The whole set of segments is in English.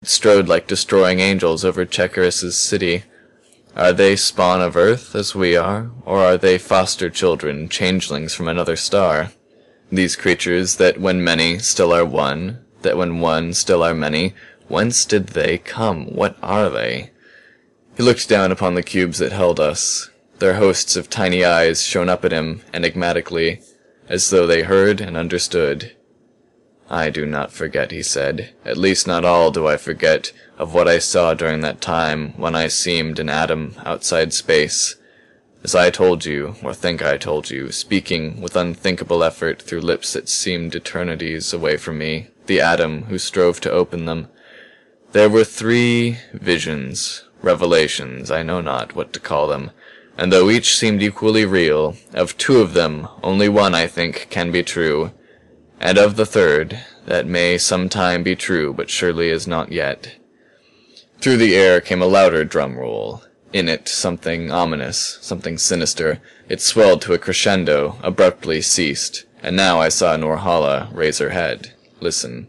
strode like destroying angels over Checaris's city. Are they spawn of Earth, as we are, or are they foster children, changelings from another star? These creatures that when many still are one, that when one still are many, whence did they come? What are they? He looked down upon the cubes that held us. Their hosts of tiny eyes shone up at him enigmatically, as though they heard and understood. I do not forget, he said. At least not all do I forget of what I saw during that time when I seemed an atom outside space. As I told you, or think I told you, speaking with unthinkable effort through lips that seemed eternities away from me, the atom who strove to open them. There were 3 visions, revelations, I know not what to call them, and though each seemed equally real, of 2 of them only one, I think, can be true, and of the 3rd, that may sometime be true, but surely is not yet. Through the air came a louder drum roll. In it something ominous, something sinister. It swelled to a crescendo, abruptly ceased, and now I saw Norhala raise her head. Listen.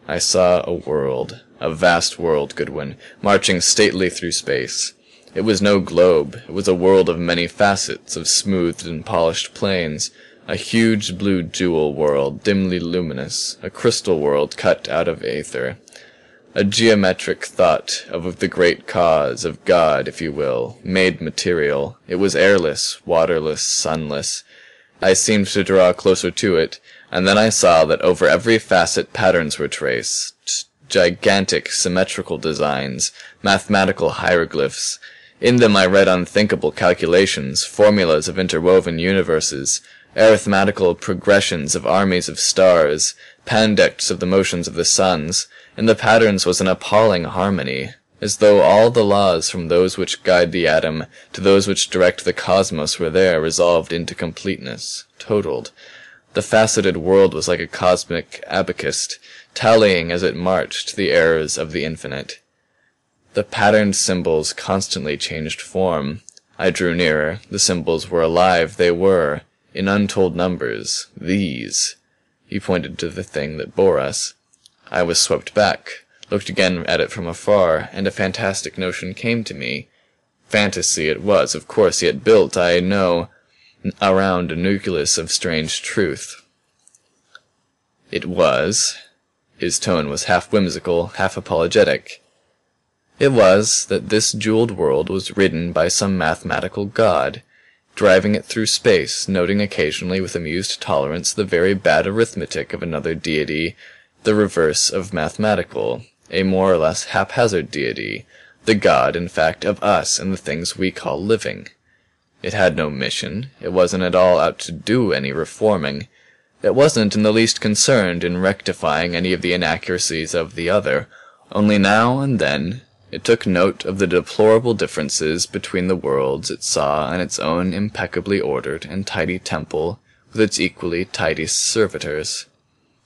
I saw a world, a vast world, Goodwin, marching stately through space. It was no globe, it was a world of many facets, of smoothed and polished plains, a huge blue jewel world, dimly luminous, a crystal world cut out of aether. A geometric thought of the great cause, of God, if you will, made material. It was airless, waterless, sunless. I seemed to draw closer to it, and then I saw that over every facet patterns were traced, gigantic symmetrical designs, mathematical hieroglyphs. In them I read unthinkable calculations, formulas of interwoven universes, arithmetical progressions of armies of stars, pandects of the motions of the suns. In the patterns was an appalling harmony, as though all the laws from those which guide the atom to those which direct the cosmos were there resolved into completeness, totaled. The faceted world was like a cosmic abacus, tallying as it marched the errors of the infinite. The patterned symbols constantly changed form. I drew nearer. The symbols were alive. They were, in untold numbers, these. He pointed to the thing that bore us. I was swept back, looked again at it from afar, and a fantastic notion came to me. Fantasy it was, of course, yet built, I know, around a nucleus of strange truth. It was, his tone was half whimsical, half apologetic, it was that this jeweled world was ridden by some mathematical god, driving it through space, noting occasionally with amused tolerance the very bad arithmetic of another deity, the reverse of mathematical, a more or less haphazard deity, the god, in fact, of us and the things we call living. It had no mission. It wasn't at all out to do any reforming. It wasn't in the least concerned in rectifying any of the inaccuracies of the other. Only now and then it took note of the deplorable differences between the worlds it saw and its own impeccably ordered and tidy temple with its equally tidy servitors.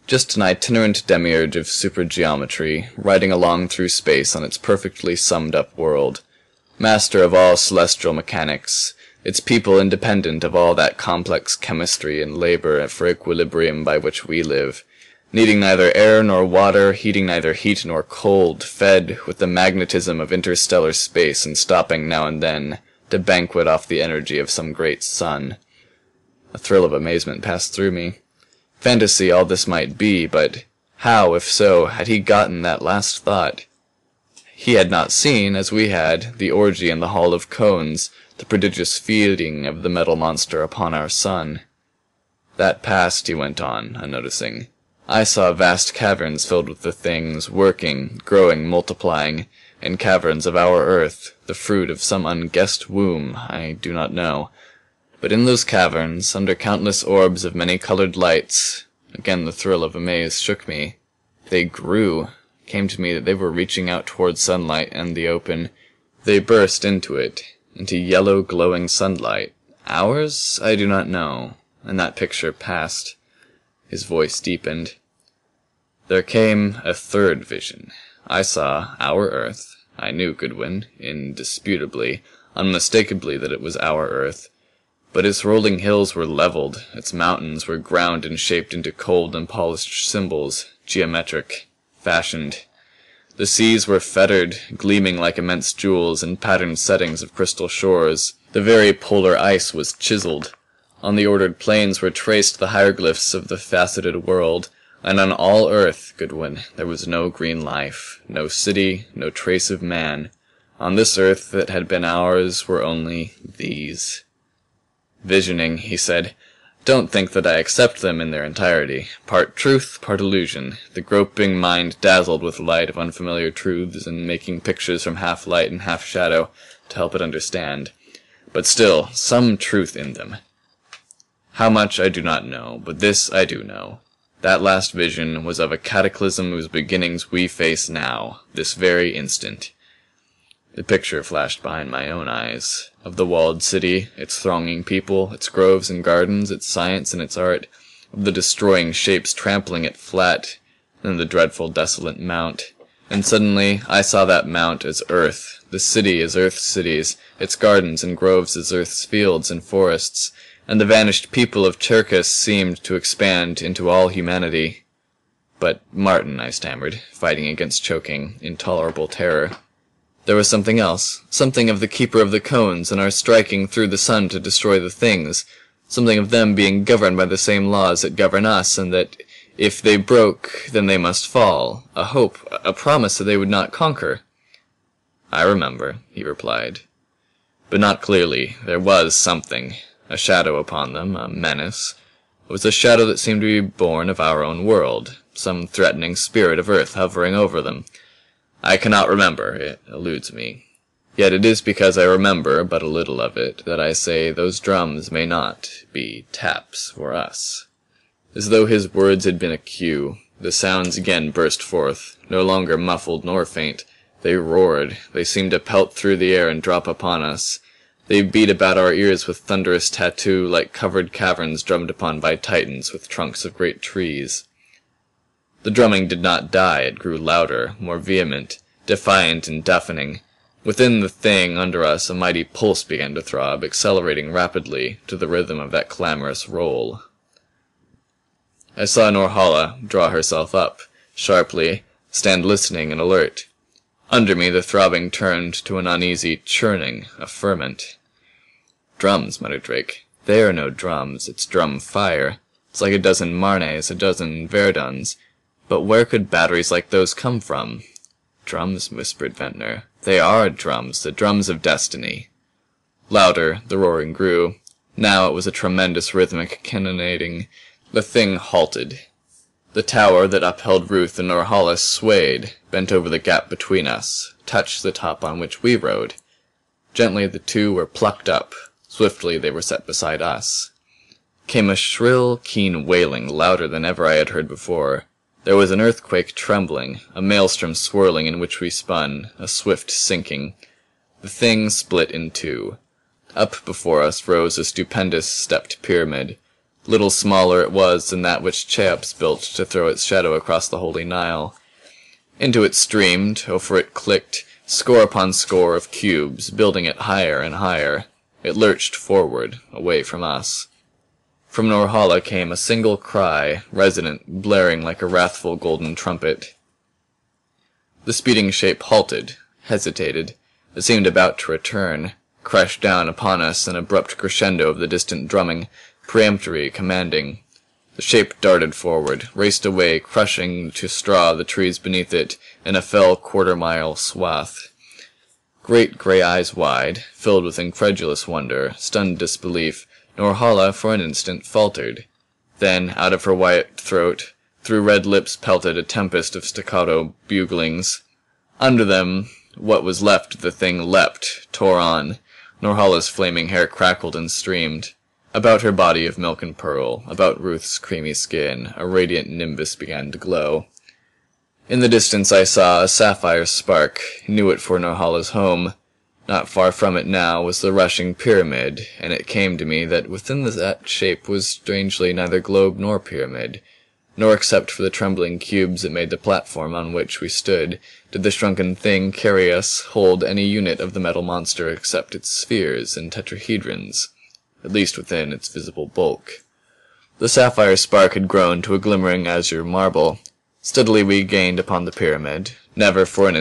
Just an itinerant demiurge of supergeometry, riding along through space on its perfectly summed-up world, master of all celestial mechanics, its people independent of all that complex chemistry and labor for equilibrium by which we live, needing neither air nor water, heeding neither heat nor cold, fed with the magnetism of interstellar space and stopping now and then to banquet off the energy of some great sun. A thrill of amazement passed through me. Fantasy all this might be, but how, if so, had he gotten that last thought? He had not seen, as we had, the orgy in the Hall of Cones, the prodigious feeding of the metal monster upon our sun. That passed, he went on, unnoticing. I saw vast caverns filled with the things, working, growing, multiplying, in caverns of our earth, the fruit of some unguessed womb, I do not know. But in those caverns, under countless orbs of many-colored lights, again the thrill of amaze shook me. They grew. It came to me that they were reaching out toward sunlight and the open. They burst into it, into yellow glowing sunlight. Ours? I do not know. And that picture passed. His voice deepened. There came a 3rd vision. I saw our Earth. I knew, Goodwin, indisputably, unmistakably that it was our Earth. But its rolling hills were leveled, its mountains were ground and shaped into cold and polished symbols, geometric, fashioned. The seas were fettered, gleaming like immense jewels in patterned settings of crystal shores. The very polar ice was chiseled. On the ordered plains were traced the hieroglyphs of the faceted world, and on all earth, Goodwin, there was no green life, no city, no trace of man. On this earth that had been ours were only these. Visioning, he said. Don't think that I accept them in their entirety. Part truth, part illusion. The groping mind dazzled with light of unfamiliar truths and making pictures from half light and half shadow to help it understand. But still, some truth in them. How much I do not know, but this I do know. That last vision was of a cataclysm whose beginnings we face now, this very instant. The picture flashed behind my own eyes, of the walled city, its thronging people, its groves and gardens, its science and its art, of the destroying shapes trampling it flat, and the dreadful desolate mount. And suddenly I saw that mount as earth, the city as earth's cities, its gardens and groves as earth's fields and forests, and the vanished people of Cherkis seemed to expand into all humanity. But Martin, I stammered, fighting against choking, intolerable terror. There was something else, something of the keeper of the cones and our striking through the sun to destroy the things, something of them being governed by the same laws that govern us, and that if they broke, then they must fall, a hope, a promise that they would not conquer. I remember, he replied. But not clearly. There was something, a shadow upon them, a menace. It was a shadow that seemed to be born of our own world, some threatening spirit of earth hovering over them. I cannot remember, it eludes me. Yet it is because I remember but a little of it that I say those drums may not be taps for us. As though his words had been a cue, the sounds again burst forth, no longer muffled nor faint. They roared, they seemed to pelt through the air and drop upon us. They beat about our ears with thunderous tattoo like covered caverns drummed upon by titans with trunks of great trees. The drumming did not die, it grew louder, more vehement, defiant and deafening. Within the thing under us a mighty pulse began to throb, accelerating rapidly to the rhythm of that clamorous roll. I saw Norhala draw herself up, sharply, stand listening and alert. Under me the throbbing turned to an uneasy churning, a ferment. Drums, muttered Drake. They are no drums, it's drum fire. It's like a dozen Marnes, a dozen Verdons. But where could batteries like those come from? Drums, whispered Ventnor. They are drums, the drums of destiny. Louder, the roaring grew. Now it was a tremendous rhythmic cannonading. The thing halted. The tower that upheld Ruth and Norhala swayed, bent over the gap between us, touched the top on which we rode. Gently the two were plucked up. Swiftly they were set beside us. Came a shrill, keen wailing, louder than ever I had heard before. There was an earthquake trembling, a maelstrom swirling in which we spun, a swift sinking. The thing split in two. Up before us rose a stupendous stepped pyramid. Little smaller it was than that which Cheops built to throw its shadow across the holy Nile. Into it streamed, over it clicked, score upon score of cubes, building it higher and higher. It lurched forward, away from us. From Norhala came a single cry, resonant, blaring like a wrathful golden trumpet. The speeding shape halted, hesitated. It seemed about to return, crashed down upon us an abrupt crescendo of the distant drumming, peremptory, commanding. The shape darted forward, raced away, crushing to straw the trees beneath it in a fell quarter-mile swath. Great gray eyes wide, filled with incredulous wonder, stunned disbelief, Norhala for an instant faltered. Then, out of her white throat, through red lips pelted a tempest of staccato buglings. Under them, what was left of the thing leapt, tore on. Norhala's flaming hair crackled and streamed. About her body of milk and pearl, about Ruth's creamy skin, a radiant nimbus began to glow. In the distance I saw a sapphire spark, knew it for Norhala's home. Not far from it now was the rushing pyramid, and it came to me that within that shape was strangely neither globe nor pyramid, nor except for the trembling cubes that made the platform on which we stood, did the shrunken thing carry us hold any unit of the metal monster except its spheres and tetrahedrons, at least within its visible bulk. The sapphire spark had grown to a glimmering azure marble. Steadily we gained upon the pyramid, Never for an